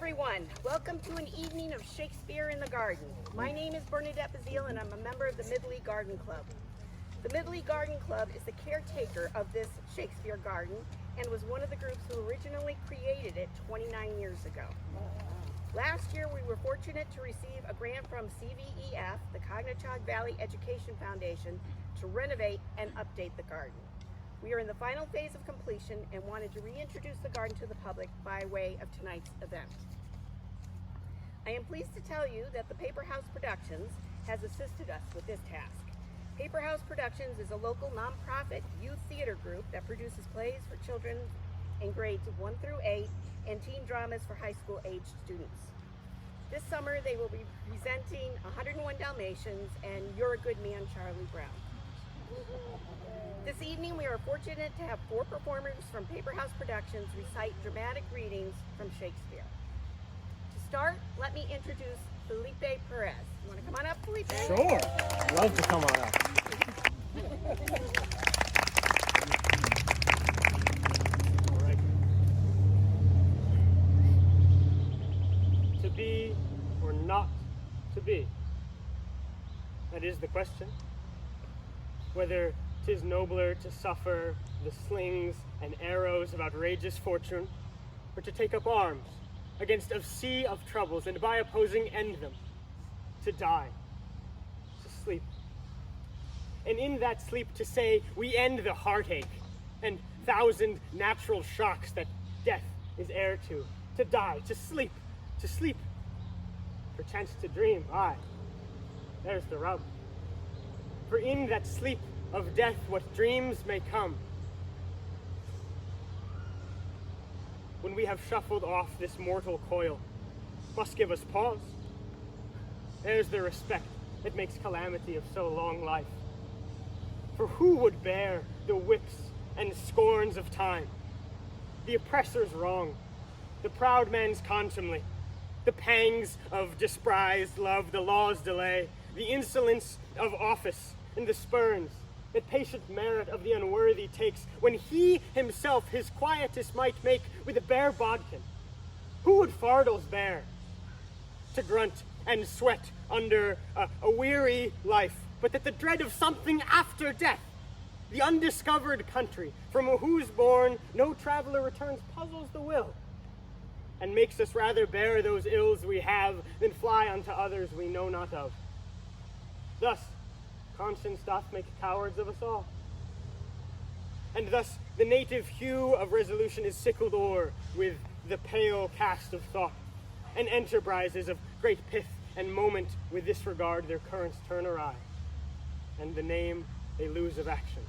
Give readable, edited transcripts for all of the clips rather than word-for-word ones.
everyone. Welcome to an evening of Shakespeare in the Garden. My name is Bernadette Bazile and I'm a member of the Mid-Lea Garden Club. The Mid-Lea Garden Club is the caretaker of this Shakespeare Garden and was one of the groups who originally created it 29 years ago. Last year, we were fortunate to receive a grant from CVEF, the Connecticut Valley Education Foundation, to renovate and update the garden. We are in the final phase of completion and wanted to reintroduce the garden to the public by way of tonight's event. I am pleased to tell you that the PaperHouse Productions has assisted us with this task. PaperHouse Productions is a local nonprofit youth theater group that produces plays for children in grades 1 through 8 and teen dramas for high school aged students. This summer they will be presenting 101 Dalmatians and You're a Good Man, Charlie Brown. This evening we are fortunate to have 4 performers from PaperHouse Productions recite dramatic readings from Shakespeare. To start, let me introduce Felipe Perez. You want to come on up, Felipe? Sure. Love to come on up. All right. To be or not to be? That is the question. Whether 'tis nobler to suffer the slings and arrows of outrageous fortune, or to take up arms against a sea of troubles, and by opposing end them, to die, to sleep. And in that sleep to say, we end the heartache and 1,000 natural shocks that death is heir to die, to sleep, perchance to dream, aye, there's the rub. For in that sleep of death what dreams may come. When we have shuffled off this mortal coil, must give us pause. There's the respect that makes calamity of so long life. For who would bear the whips and scorns of time, the oppressor's wrong, the proud man's contumely, the pangs of despised love, the law's delay, the insolence of office, and the spurns that patient merit of the unworthy takes, when he himself his quietus might make with a bare bodkin? Who would fardels bear to grunt and sweat under a weary life, but that the dread of something after death, the undiscovered country from whose bourne no traveler returns, puzzles the will, and makes us rather bear those ills we have than fly unto others we know not of. Thus conscience doth make cowards of us all. And thus the native hue of resolution is sickled o'er with the pale cast of thought, and enterprises of great pith and moment with this regard their currents turn awry, and the name they lose of action.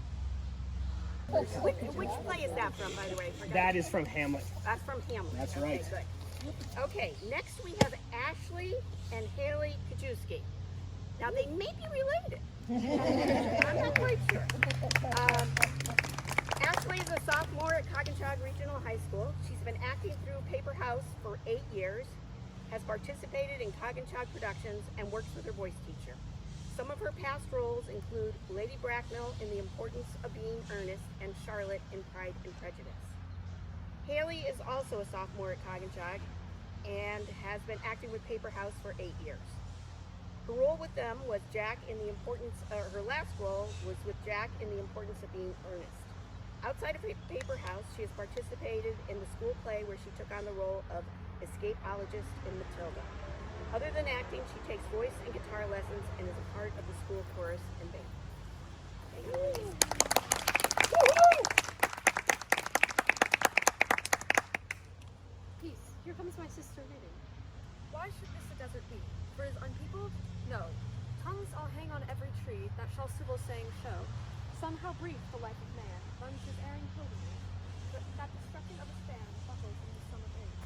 Which play is that from, by the way? That is from Hamlet. That's from Hamlet. That's right. Okay, good. Okay, next we have Ashley and Hailey Kiiewski. Now they may be related. I'm not quite sure. Ashley is a sophomore at Connecticut Regional High School. She's been acting through PaperHouse for 8 years, has participated in Connecticut Productions, and works with her voice teacher. Some of her past roles include Lady Bracknell in The Importance of Being Earnest and Charlotte in Pride and Prejudice. Hailey is also a sophomore at Connecticut and has been acting with PaperHouse for 8 years. Her role with them was Jack in The Importance, her last role was with Jack in The Importance of Being Earnest. Outside of PaperHouse, she has participated in the school play where she took on the role of escapologist in Matilda. Other than acting, she takes voice and guitar lessons and is a part of the school chorus and band. Peace, here comes my sister reading. Why should this a desert be? For is unpeopled? No. Tongues I'll hang on every tree that shall Sybil saying show. Some how brief the life of man runs his erring pilgrimage, but that the stretching of a span buckles in the sum of age.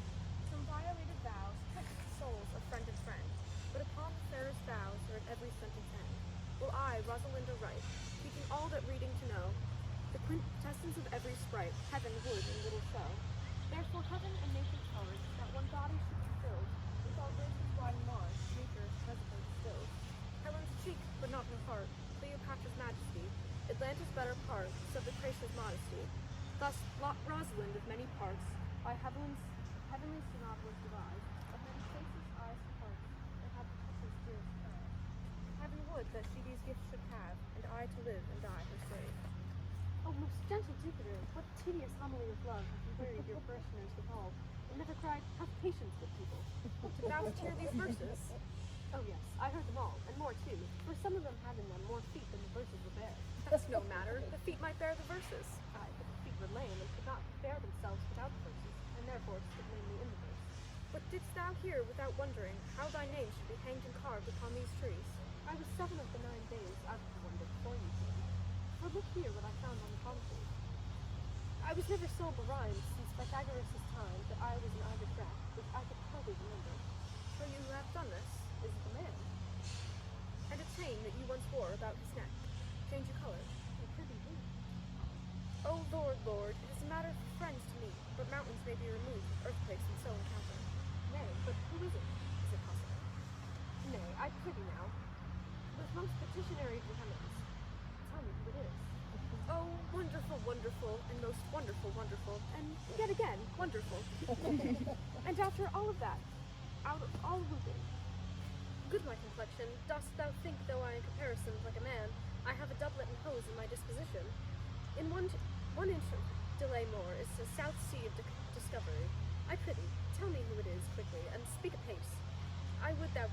Some violated vows trick the souls of friend and friend, but upon the fairest vows are at every sentence end. Will I, Rosalinda, write, teaching all that reading to know, the quintessence of every sprite heaven would in little show. Therefore heaven and nature charge that one body should be filled with all graces wide Mars, nature presently distilled. Helen's cheek, but not her heart, Cleopatra's majesty, Atlantis' better part, Subicratia's modesty. Thus Rosalind of many parts, by heavenly synod was devised, love have you wearied your parishioners with all, and never cried, have patience with people. Did thou hear these verses? Oh yes, I heard them all, and more too, for some of them have in them more feet than the verses will bear. That's no matter. The feet might bear the verses. Aye, but the feet were lame and could not bear themselves without the verses, and therefore stood lamely in the verse. But didst thou hear, without wondering, how thy name should be hanged and carved upon these trees? I was 7 of the 9 days out of the wonder before you came. For look here what I found on the concrete. I was never so berhymed since Pythagoras' time that I was in either track, which I could hardly remember. So you have done this? Is it the man? And a chain that you once wore about his neck. Change your color. It could be him. Oh Lord, Lord, it is a matter for friends to meet, but mountains may be removed, earthquakes and so encounter. Nay, but who is it? Is it possible? Nay, I prithee now. With most petitionary vehemence, tell me who it is. Oh, wonderful, wonderful, and most wonderful, wonderful, and yet again, wonderful. And after all of that, out of all whooping, Good my complexion, dost thou think, though I in comparison like a man, I have a doublet and hose in my disposition? In one inch of delay more is the South Sea of discovery. I prithee, tell me who it is quickly, and speak apace. I would thou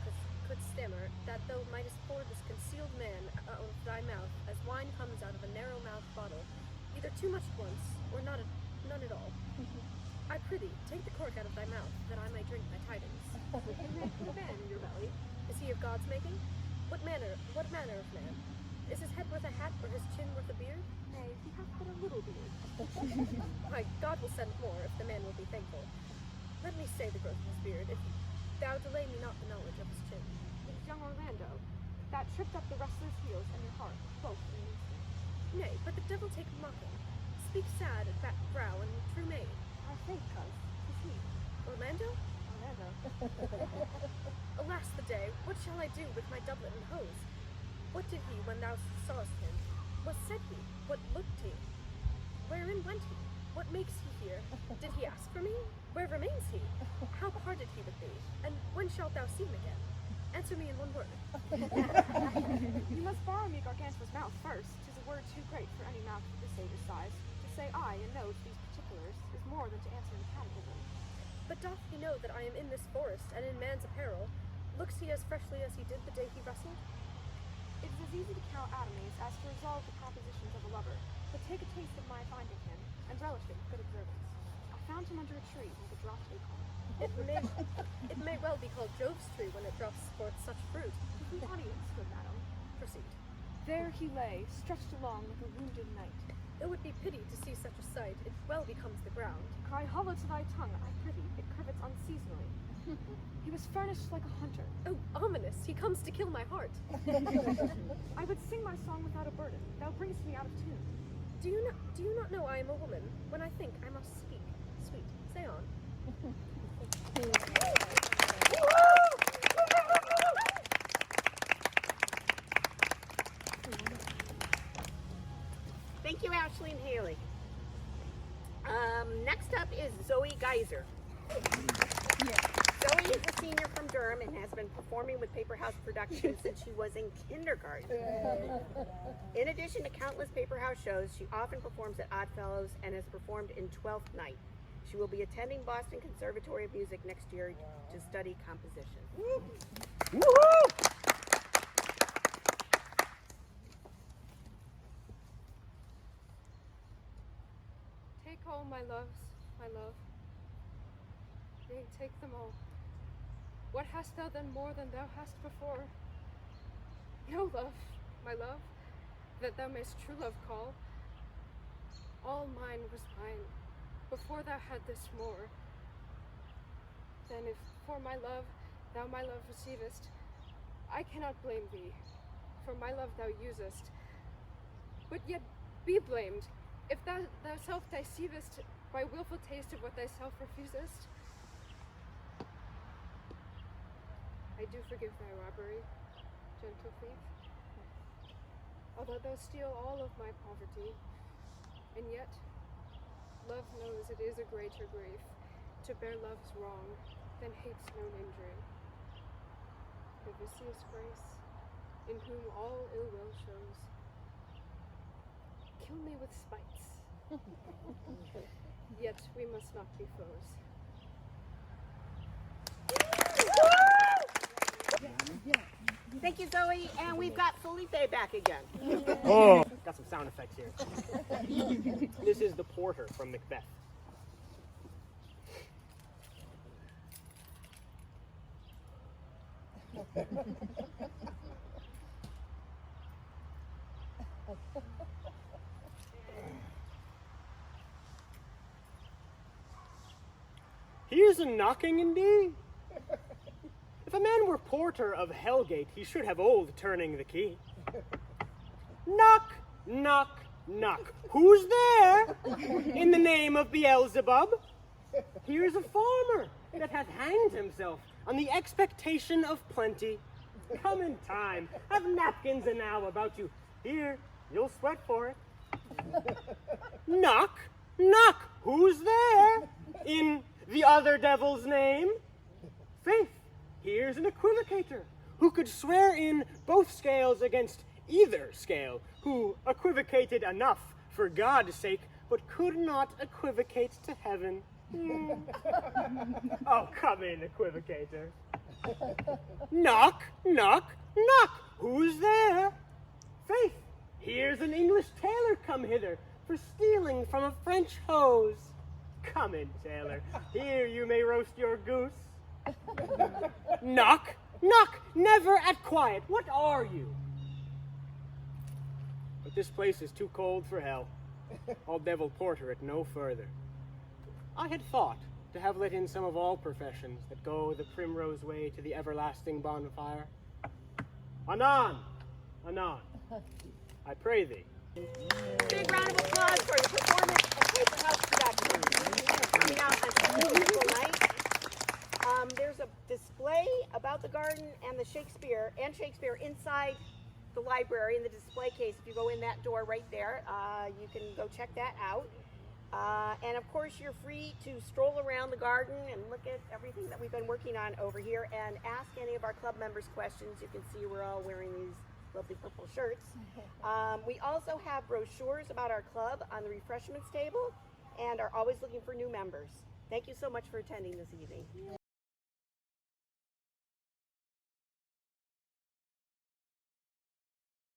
couldst stammer, that thou mightest pour this concealed man out of thy mouth, as wine comes out of a narrow-mouthed bottle, either too much at once, or none at all. I prithee, take the cork out of thy mouth, that I may drink thy tidings. and then put a man in your belly. Is he of God's making? What manner of man? Is his head worth a hat, or his chin worth a beard? Nay, he hath but a little beard. Why, God will send more, if the man will be thankful. Let me say the growth of his beard, if thou delay me not the knowledge of his chin. It is young Orlando, that tripped up the wrestler's heels and your heart, both in an instant. Nay, but the devil take mocking. Speak sad at back brow and true maid. I think, cuz, 'tis he. Orlando? Orlando. Alas the day, what shall I do with my doublet and hose? What did he when thou sawest him? What said he? What looked he? Wherein went he? What makes he here? Did he ask for me? Where remains he? How parted he with thee? And when shalt thou see him again? Answer me in one word. You must borrow me Gargantua's mouth first. 'Tis a word too great for any mouth of this sage's size. To say aye and no to these particulars is more than to answer the catechism. But doth he know that I am in this forest, and in man's apparel? Looks he as freshly as he did the day he wrestled? It is as easy to count atomies as to resolve the compositions of a lover. But take a taste of my finding him, and relish it with good observance. I found him under a tree with a dropped acorn. It may well be called Jove's tree when it drops forth such fruit. The audience, good madam. Proceed. There he lay, stretched along like a wounded knight. It would be pity to see such a sight. It well becomes the ground. Cry hollow to thy tongue, I prithee, it crivets unseasonally. He was furnished like a hunter. Oh, ominous! He comes to kill my heart. I would sing my song without a burden. Thou bringest me out of tune. Do you not know I am a woman? When I think, I must speak. Sweet, say on. Thank you, Ashley and Hailey. Next up is Zoe Geyser. Zoe is a senior from Durham and has been performing with PaperHouse Productions since she was in kindergarten. In addition to countless PaperHouse shows, she often performs at Oddfellows and has performed in 12th Night. She will be attending Boston Conservatory of Music next year to study composition. Take all my loves, my love. Yea, take them all. What hast thou then more than thou hast before? No love, my love, that thou mayst true love call. All mine was mine, before thou had this more. Then if for my love thou my love receivest, I cannot blame thee, for my love thou usest. But yet be blamed, if thou thyself deceivest by wilful taste of what thyself refusest. I do forgive thy robbery, gentle thief, although thou steal all of my poverty, and yet love knows it is a greater grief to bear love's wrong than hate's known injury. Vicious grace, in whom all ill will shows, kill me with spites, Yet we must not be foes. Thank you, Zoe. And we've got Felipe back again. Oh, got some sound effects here. This is the porter from Macbeth. Here's a knocking indeed. If a man were porter of Hellgate, he should have old turning the key. Knock, knock, knock. Who's there? In the name of Beelzebub? Here's a farmer that hath hanged himself on the expectation of plenty. Come in time. Have napkins enow about you. Here, you'll sweat for it. Knock, knock. Who's there? In the other devil's name? Faith, here's an equivocator who could swear in both scales against either scale, who equivocated enough for God's sake, but could not equivocate to heaven. Oh, come in, equivocator. Knock, knock, knock. Who's there? Faith, here's an English tailor come hither for stealing from a French hose. Come in, tailor. Here you may roast your goose. Knock, knock, never at quiet. What are you? But this place is too cold for hell. I'll devil porter it no further. I had thought to have let in some of all professions that go the primrose way to the everlasting bonfire. Anon, anon, I pray thee. Big round of applause for the performance of PaperHouse Productions. Coming out on such a beautiful night. There's a display about the garden and the Shakespeare inside the library in the display case. If you go in that door right there, you can go check that out. And of course, you're free to stroll around the garden and look at everything that we've been working on over here and ask any of our club members questions. You can see we're all wearing these lovely purple shirts. We also have brochures about our club on the refreshments table and are always looking for new members. Thank you so much for attending this evening.